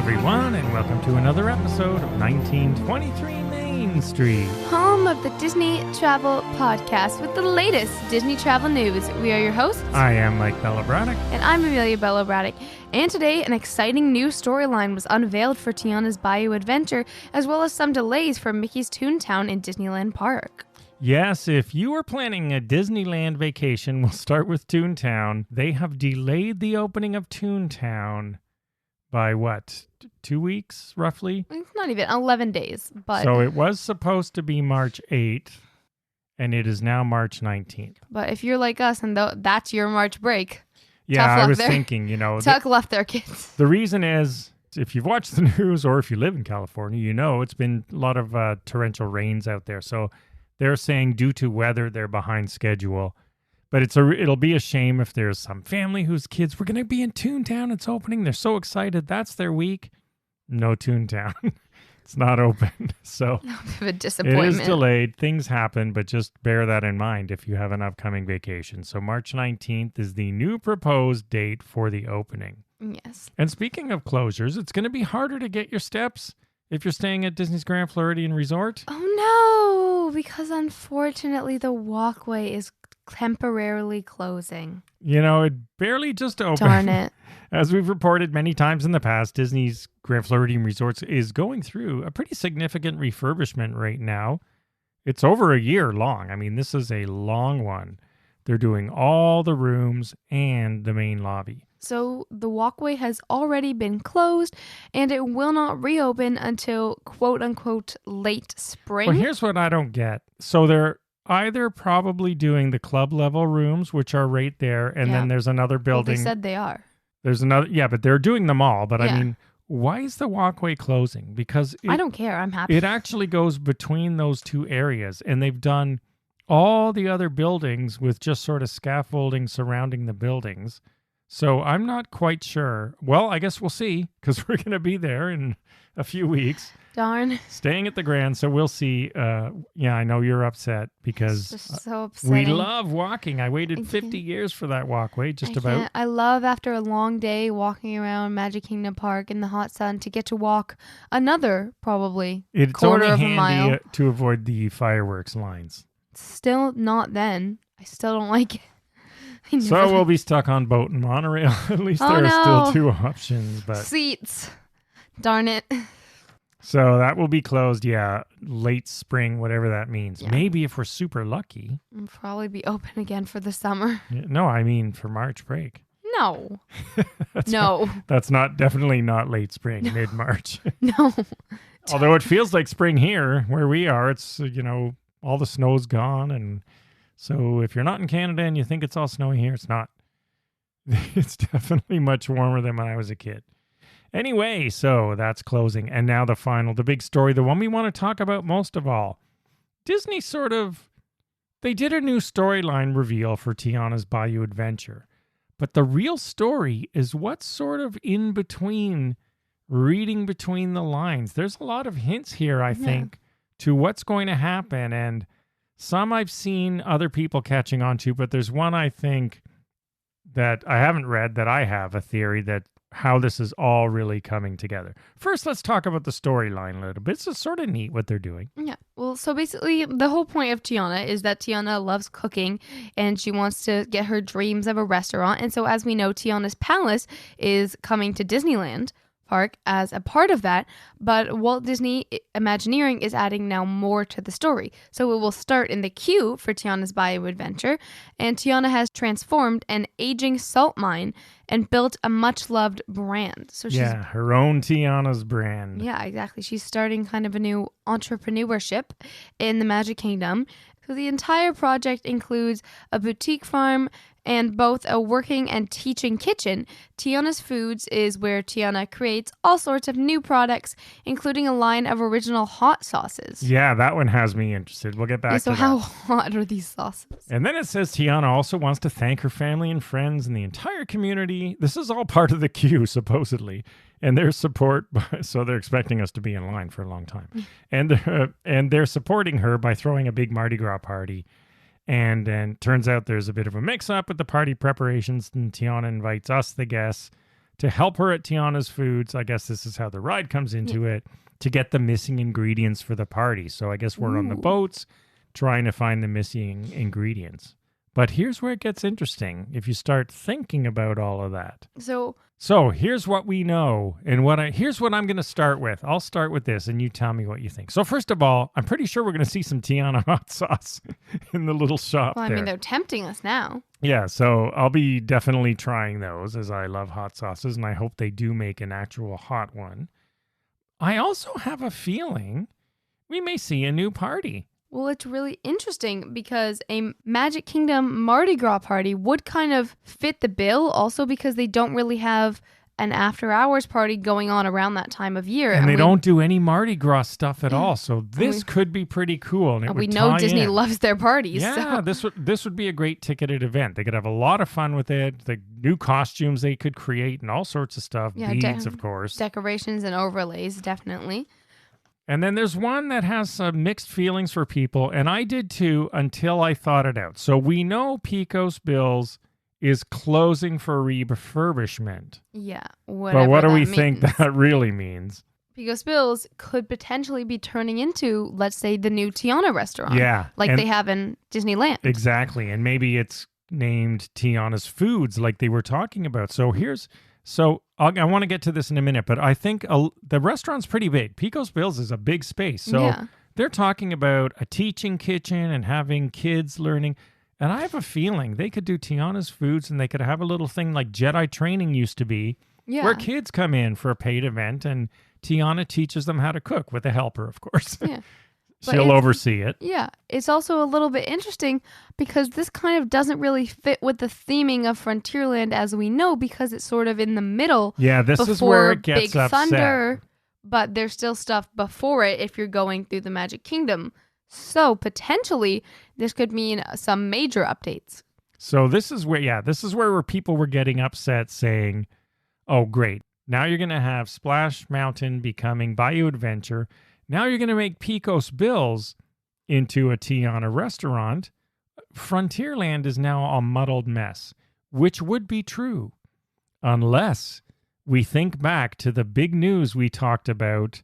everyone, and welcome to another episode of 1923 Main Street. Home of the Disney Travel Podcast with the latest Disney travel news. We are your hosts. I am Mike Bella Braddock. And I'm Amelia Bella Braddock. And today, an exciting new storyline was unveiled for Tiana's Bayou Adventure, as well as some delays for Mickey's Toontown in Disneyland Park. Yes, if you are planning a Disneyland vacation, we'll start with Toontown. They have delayed the opening of Toontown by what, 2 weeks, roughly? It's not even 11 days, but... So it was supposed to be March 8th, and it is now March 19th. But if you're like us and that's your March break... Yeah, I was thinking, Tuck left there, kids. The reason is, if you've watched the news or if you live in California, you know it's been a lot of torrential rains out there. So they're saying due to weather, they're behind schedule. But it'll be a shame if there's some family whose kids, we're going to be in Toontown, it's opening. They're so excited. That's their week. No Toontown. It's not open. So a bit of a disappointment. It is delayed. Things happen, but just bear that in mind if you have an upcoming vacation. So March 19th is the new proposed date for the opening. Yes. And speaking of closures, it's going to be harder to get your steps if you're staying at Disney's Grand Floridian Resort. Oh, no, because unfortunately the walkway is temporarily closing. It barely just opened. Darn it. As we've reported many times in the past, Disney's Grand Floridian Resorts is going through a pretty significant refurbishment right now. It's over a year long. I mean, this is a long one. They're doing all the rooms and the main lobby. So the walkway has already been closed, and it will not reopen until quote-unquote late spring. Well, here's what I don't get. So they're either probably doing the club level rooms, which are right there, and then there's another building. Well, they said they are. There's another, but they're doing them all. But I mean, why is the walkway closing? Because I don't care. I'm happy. It actually goes between those two areas, and they've done all the other buildings with just sort of scaffolding surrounding the buildings. So I'm not quite sure. Well, I guess we'll see, because we're going to be there in a few weeks. Darn. Staying at the Grand, so we'll see. I know you're upset because it's just so upsetting. We love walking. I waited 50 years for that walkway, about. I love after a long day walking around Magic Kingdom Park in the hot sun to get to walk another probably quarter of a mile. It's only handy to avoid the fireworks lines. Still not then. I still don't like it. So we'll be stuck on boat and monorail. At least there are still two options. But seats. Darn it. So that will be closed, late spring, whatever that means. Yeah. Maybe if we're super lucky. It'll probably be open again for the summer. No, I mean for March break. No. That's definitely not late spring, mid-March. No. Although it feels like spring here, where we are. It's, all the snow's gone. And so if you're not in Canada and you think it's all snowy here, it's not. It's definitely much warmer than when I was a kid. Anyway, so that's closing. And now the big story, the one we want to talk about most of all. Disney they did a new storyline reveal for Tiana's Bayou Adventure. But the real story is what's sort of in between, reading between the lines. There's a lot of hints here, I think, to what's going to happen. And some I've seen other people catching on to, but there's one I think that I haven't read that I have a theory that how this is all really coming together. First, let's talk about the storyline a little bit. It's just sort of neat what they're doing. Yeah. Well, so basically, the whole point of Tiana is that Tiana loves cooking and she wants to get her dreams of a restaurant. And so, as we know, Tiana's Palace is coming to Disneyland Park as a part of that, but Walt Disney Imagineering is adding now more to the story. So it will start in the queue for Tiana's Bayou Adventure, and Tiana has transformed an aging salt mine and built a much-loved brand. So she's, her own Tiana's brand. Yeah, exactly. She's starting kind of a new entrepreneurship in the Magic Kingdom. So the entire project includes a boutique farm and both a working and teaching kitchen. Tiana's Foods is where Tiana creates all sorts of new products, including a line of original hot sauces. Yeah, that one has me interested. We'll get back to that. So how hot are these sauces? And then it says Tiana also wants to thank her family and friends and the entire community. This is all part of the queue, supposedly. And their support, so they're expecting us to be in line for a long time. And they're supporting her by throwing a big Mardi Gras party. And then turns out there's a bit of a mix-up with the party preparations, and Tiana invites us, the guests, to help her at Tiana's Foods. I guess this is how the ride comes into it, to get the missing ingredients for the party. So I guess we're on the boats trying to find the missing ingredients. But here's where it gets interesting if you start thinking about all of that. So here's what we know, and here's what I'm going to start with. I'll start with this, and you tell me what you think. So first of all, I'm pretty sure we're going to see some Tiana hot sauce in the little shop Well, I there. mean, they're tempting us now. Yeah, so I'll be definitely trying those, as I love hot sauces, and I hope they do make an actual hot one. I also have a feeling we may see a new party. Well, it's really interesting because a Magic Kingdom Mardi Gras party would kind of fit the bill, also because they don't really have an after-hours party going on around that time of year. And they don't do any Mardi Gras stuff at all, so this could be pretty cool. And we know Disney loves their parties. Yeah, so. this would be a great ticketed event. They could have a lot of fun with it. The new costumes they could create and all sorts of stuff. Yeah, beads, of course. Decorations and overlays, definitely. And then there's one that has some mixed feelings for people, and I did too until I thought it out. So we know Pecos Bills is closing for refurbishment. Yeah, but what do we think that really means? Pecos Bills could potentially be turning into, let's say, the new Tiana restaurant. Yeah. Like they have in Disneyland. Exactly. And maybe it's named Tiana's Foods like they were talking about. So I want to get to this in a minute, but I think the restaurant's pretty big. Pecos Bills is a big space. So they're talking about a teaching kitchen and having kids learning. And I have a feeling they could do Tiana's Foods and they could have a little thing like Jedi training used to be, where kids come in for a paid event and Tiana teaches them how to cook with a helper, of course. Yeah. She'll oversee it. Yeah. It's also a little bit interesting because this kind of doesn't really fit with the theming of Frontierland as we know, because it's sort of in the middle. Yeah, this is where it gets Big upset. Thunder, but there's still stuff before it if you're going through the Magic Kingdom. So potentially this could mean some major updates. So this is where people were getting upset saying, oh, great. Now you're going to have Splash Mountain becoming Bayou Adventure. Now you're going to make Pecos Bills into a Tiana restaurant. Frontierland is now a muddled mess, which would be true unless we think back to the big news we talked about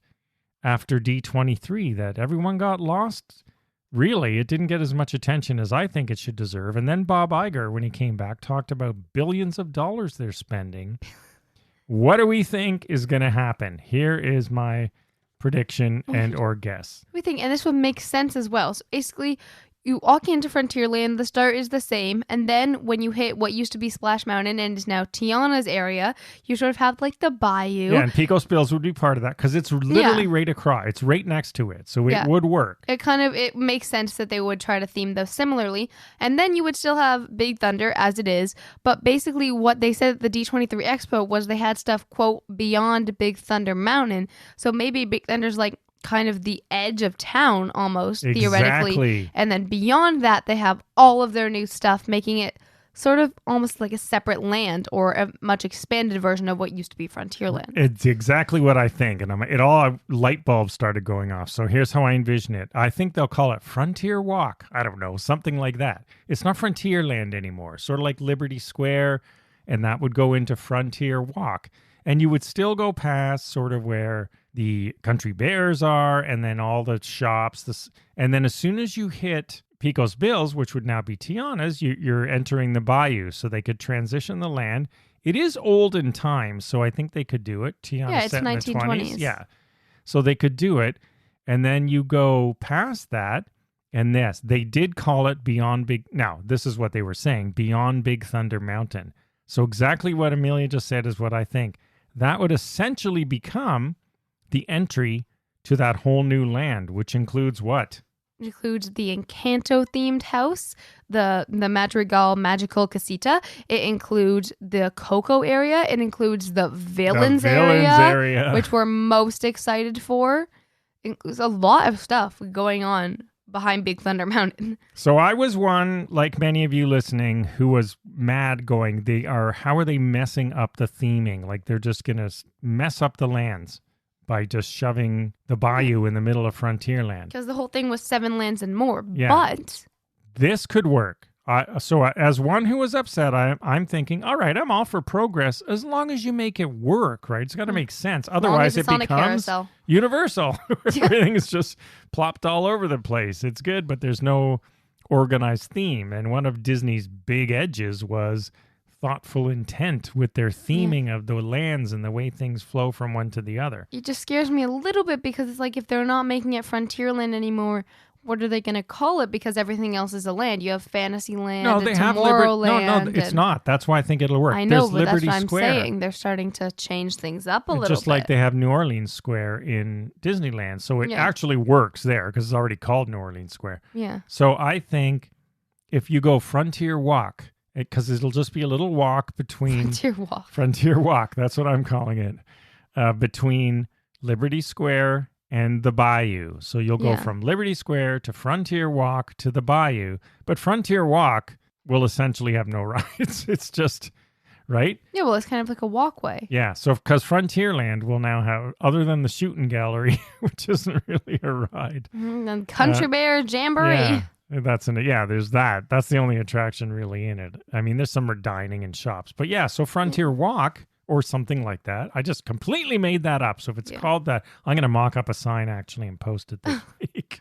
after D23 that everyone got lost. Really, it didn't get as much attention as I think it should deserve. And then Bob Iger, when he came back, talked about billions of dollars they're spending. What do we think is going to happen? Here is my prediction and or guess. We think, and this would make sense as well. So basically, you walk into Frontierland, the start is the same, and then when you hit what used to be Splash Mountain and is now Tiana's area, you sort of have like the bayou. Yeah, and Pecos Bills would be part of that because it's literally right across. It's right next to it, so it would work. It makes sense that they would try to theme those similarly, and then you would still have Big Thunder as it is, but basically what they said at the D23 Expo was they had stuff, quote, beyond Big Thunder Mountain, so maybe Big Thunder's like kind of the edge of town almost, theoretically. And then beyond that, they have all of their new stuff, making it sort of almost like a separate land or a much expanded version of what used to be Frontierland. It's exactly what I think. And it all light bulbs started going off. So here's how I envision it. I think they'll call it Frontier Walk. I don't know, something like that. It's not Frontierland anymore, sort of like Liberty Square. And that would go into Frontier Walk. And you would still go past sort of where the Country Bears are and then all the shops. And then as soon as you hit Pecos Bills, which would now be Tiana's, you're entering the bayou. So they could transition the land. It is old in time, so I think they could do it. Tiana's it's set 1920s. In the 20s. Yeah. So they could do it. And then you go past that. And yes, they did call it Beyond Big... Now, this is what they were saying. Beyond Big Thunder Mountain. So exactly what Amelia just said is what I think. That would essentially become the entry to that whole new land, which includes what? It includes the Encanto-themed house, the Madrigal Magical Casita. It includes the Coco area. It includes the Villains area, which we're most excited for. It includes a lot of stuff going on behind Big Thunder Mountain. So I was one, like many of you listening, who was mad going, how are they messing up the theming? Like they're just going to mess up the lands by just shoving the bayou in the middle of Frontierland. Because the whole thing was 7 lands and more. Yeah. But this could work. As one who was upset, I'm thinking, all right, I'm all for progress as long as you make it work, right? It's got to make sense. Otherwise, it becomes universal. Everything is just plopped all over the place. It's good, but there's no organized theme. And one of Disney's big edges was thoughtful intent with their theming of the lands and the way things flow from one to the other. It just scares me a little bit because it's like if they're not making it Frontierland anymore, what are they going to call it? Because everything else is a land. You have Fantasyland, no, they have Tomorrowland. No, it's not. That's why I think it'll work. I know, There's but Liberty that's what Square. I'm saying. They're starting to change things up a little just bit. like they have New Orleans Square in Disneyland. So it actually works there because it's already called New Orleans Square. Yeah. So I think if you go Frontier Walk, because it'll just be a little walk between... Frontier Walk, that's what I'm calling it. Between Liberty Square and the Bayou. So you'll go from Liberty Square to Frontier Walk to the Bayou. But Frontier Walk will essentially have no rides. It's just, right? Yeah, well, it's kind of like a walkway. Yeah, so because Frontierland will now have, other than the shooting gallery, which isn't really a ride. And Country Bear Jamboree. Yeah. There's that. That's the only attraction really in it. I mean, there's some dining and shops. But yeah, so Frontier Walk or something like that. I just completely made that up. So if it's called that, I'm going to mock up a sign actually and post it this week.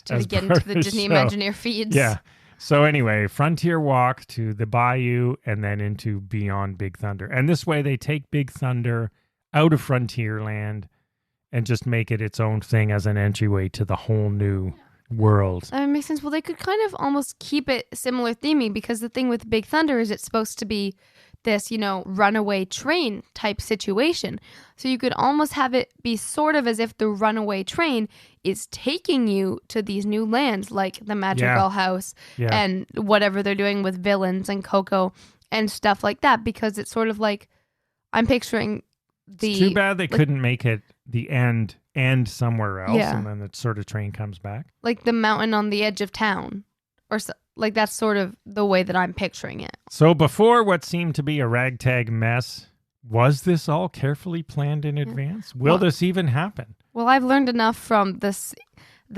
To get into the Disney Imagineer feeds. Yeah. So anyway, Frontier Walk to the Bayou and then into Beyond Big Thunder. And this way they take Big Thunder out of Frontierland and just make it its own thing as an entryway to the whole new world. That makes sense. Well, they could kind of almost keep it similar theming because the thing with Big Thunder is it's supposed to be this, runaway train type situation. So you could almost have it be sort of as if the runaway train is taking you to these new lands like the Madrigal House and whatever they're doing with Villains and Coco and stuff like that, because it's sort of like I'm picturing it's too bad they couldn't make it the end somewhere else and then the sort of train comes back. Like the mountain on the edge of town or so. Like, that's sort of the way that I'm picturing it. So before what seemed to be a ragtag mess, was this all carefully planned in advance? Will this even happen? Well, I've learned enough from the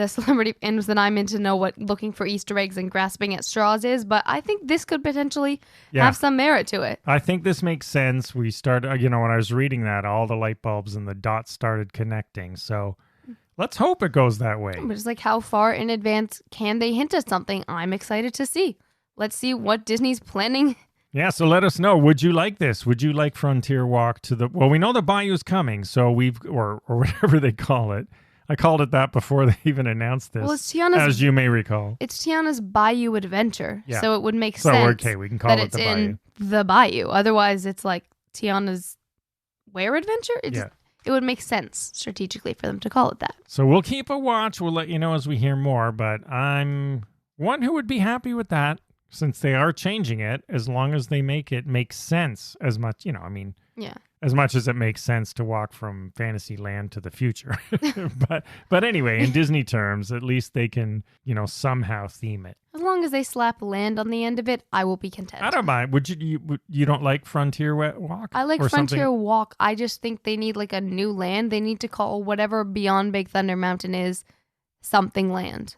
celebrity fans that I'm in to know what looking for Easter eggs and grasping at straws is, but I think this could potentially have some merit to it. I think this makes sense. We started, when I was reading that, all the light bulbs and the dots started connecting, so... Let's hope it goes that way. But it's like, how far in advance can they hint at something? I'm excited to see. Let's see what Disney's planning. Yeah, so let us know. Would you like this? Would you like Frontier Walk to the... Well, we know the Bayou's coming, so or whatever they call it. I called it that before they even announced this. Well, it's Tiana's... As you may recall. It's Tiana's Bayou Adventure, so it would make sense we can call that it it's the Bayou. in the Bayou. Otherwise, it's like Tiana's Where Adventure? It would make sense strategically for them to call it that. So we'll keep a watch. We'll let you know as we hear more. But I'm one who would be happy with that since they are changing it, as long as they make it make sense as much, as much as it makes sense to walk from Fantasyland to the future. but anyway, in Disney terms, at least they can, somehow theme it. As long as they slap land on the end of it, I will be content. I don't mind. Would you don't like Frontier Walk? I like Frontier Walk. I just think they need like a new land. They need to call whatever Beyond Big Thunder Mountain is something land.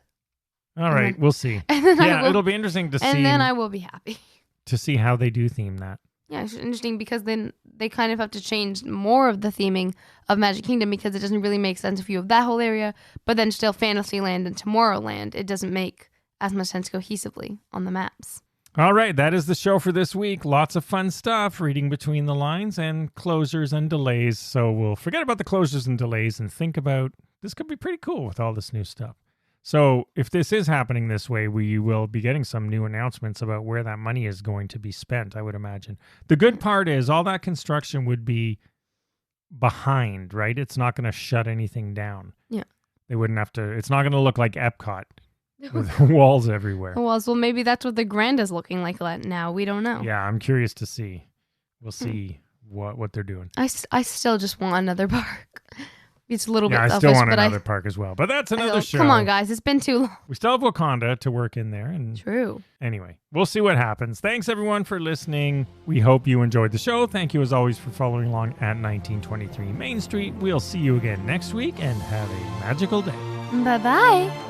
All right, we'll see. It'll be interesting to see. And then I will be happy. To see how they do theme that. Yeah, it's interesting because then they kind of have to change more of the theming of Magic Kingdom because it doesn't really make sense if you have that whole area, but then still Fantasyland and Tomorrowland. It doesn't make as much sense cohesively on the maps. All right, that is the show for this week. Lots of fun stuff, reading between the lines and closures and delays. So we'll forget about the closures and delays and think about this could be pretty cool with all this new stuff. So if this is happening this way, we will be getting some new announcements about where that money is going to be spent, I would imagine. The good part is all that construction would be behind, right? It's not going to shut anything down. Yeah. They wouldn't have to, it's not going to look like Epcot with walls everywhere. Well, maybe that's what the Grand is looking like now. We don't know. Yeah, I'm curious to see. We'll see what they're doing. I still just want another park. It's a little bit selfish, I still want another park as well. But that's another show. Come on, guys. It's been too long. We still have Wakanda to work in there. True. Anyway, we'll see what happens. Thanks, everyone, for listening. We hope you enjoyed the show. Thank you, as always, for following along at 1923 Main Street. We'll see you again next week, and have a magical day. Bye-bye.